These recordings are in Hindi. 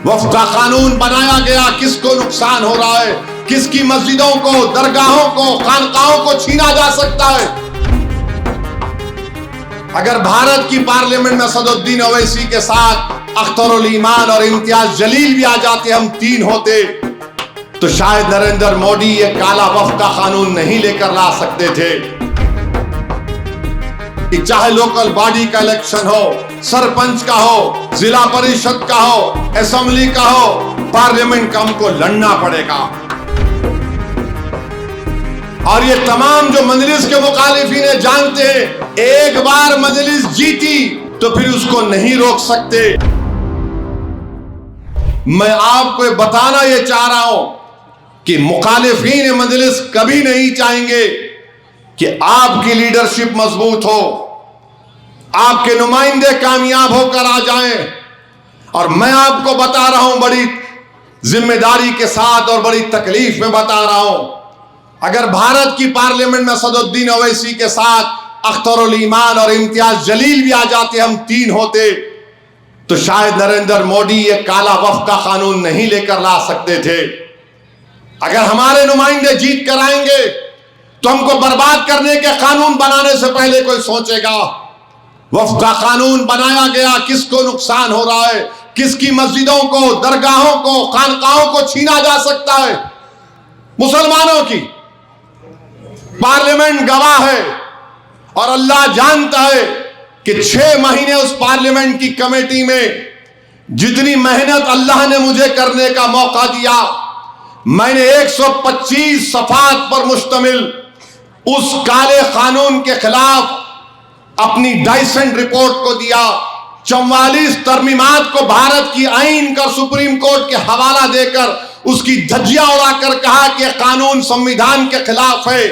वफ्द का कानून बनाया गया, किसको नुकसान हो रहा है, किसकी मस्जिदों को, दरगाहों को, खानकाहों को छीना जा सकता है। अगर भारत की पार्लियामेंट में असदुद्दीन ओवैसी के साथ अख्तरुल ईमान और इम्तियाज जलील भी आ जाते, हम तीन होते, तो शायद नरेंद्र मोदी ये काला वफ्द का कानून नहीं लेकर ला सकते थे। कि चाहे लोकल बॉडी का इलेक्शन हो, सरपंच का हो, जिला परिषद का हो, असेंबली का हो, पार्लियामेंट का हमको लड़ना पड़ेगा। और ये तमाम जो मजलिस के मुखालिफिन जानते हैं, एक बार मजलिस जीती तो फिर उसको नहीं रोक सकते। मैं आपको बताना ये चाह रहा हूं कि मुखालिफिन मजलिस कभी नहीं चाहेंगे कि आपकी लीडरशिप मजबूत हो, आपके नुमाइंदे कामयाब होकर आ जाएं। और मैं आपको बता रहा हूं बड़ी जिम्मेदारी के साथ और बड़ी तकलीफ में बता रहा हूं, अगर भारत की पार्लियामेंट में असदुद्दीन ओवैसी के साथ अख्तरुल ईमान और इम्तियाज जलील भी आ जाते, हम तीन होते, तो शायद नरेंद्र मोदी ये काला वफ्द का कानून नहीं लेकर ला सकते थे। अगर हमारे नुमाइंदे जीत कर आएंगे तो हमको बर्बाद करने के कानून बनाने से पहले कोई सोचेगा। वफ्द का कानून बनाया गया, किसको नुकसान हो रहा है, किसकी मस्जिदों को, दरगाहों को, खानकाहों को छीना जा सकता है। मुसलमानों की पार्लियामेंट गवाह है और अल्लाह जानता है कि 6 महीने उस पार्लियामेंट की कमेटी में जितनी मेहनत अल्लाह ने मुझे करने का मौका दिया, मैंने 125 सफात पर मुश्तमिल उस काले कानून के खिलाफ अपनी डाइसेंट रिपोर्ट को दिया। 44 तरमीमात को भारत की आईन का सुप्रीम कोर्ट के हवाला देकर उसकी धज्जियां उड़ाकर कहा कि कानून संविधान के खिलाफ है,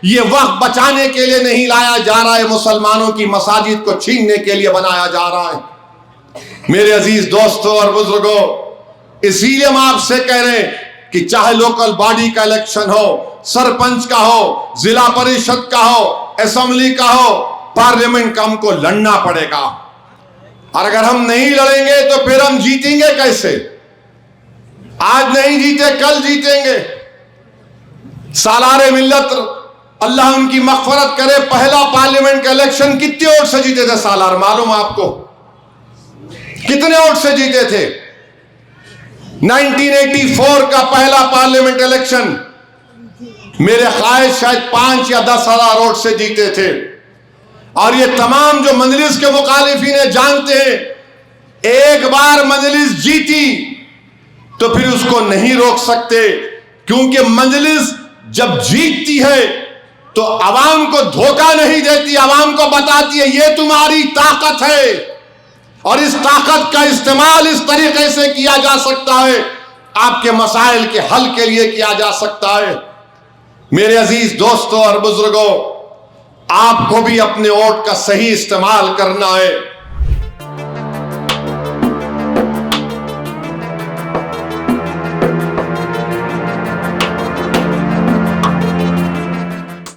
ये वक्त बचाने के लिए नहीं लाया जा रहा है, मुसलमानों की मसाजिद को छीनने के लिए बनाया जा रहा है। मेरे अजीज दोस्तों और बुजुर्गों, इसीलिए हम आपसे कह रहे हैं कि चाहे लोकल बॉडी का इलेक्शन हो, सरपंच का हो, जिला परिषद का हो, असेंबली का हो, पार्लियामेंट का हमको लड़ना पड़ेगा। और अगर हम नहीं लड़ेंगे तो फिर हम जीतेंगे कैसे? आज नहीं जीते कल जीतेंगे। सालारे मिल्लत अल्लाह उनकी मग़फ़िरत करे, पहला पार्लियामेंट का इलेक्शन कितने वोट से जीते थे सालार? मालूम आपको कितने वोट से जीते थे? 1984 का पहला पार्लियामेंट इलेक्शन मेरे ख्याल शायद 5 या 10 हजार वोट से जीते थे। और ये तमाम जो मजलिस के मुखालिफिन जानते हैं, एक बार मजलिस जीती तो फिर उसको नहीं रोक सकते, क्योंकि मजलिस जब जीतती है तो अवाम को धोखा नहीं देती, अवाम को बताती है ये तुम्हारी ताकत है और इस ताकत का इस्तेमाल इस तरीके से किया जा सकता है, आपके मसाइल के हल के लिए किया जा सकता है। मेरे अजीज दोस्तों और बुजुर्गों, आपको भी अपने वोट का सही इस्तेमाल करना है।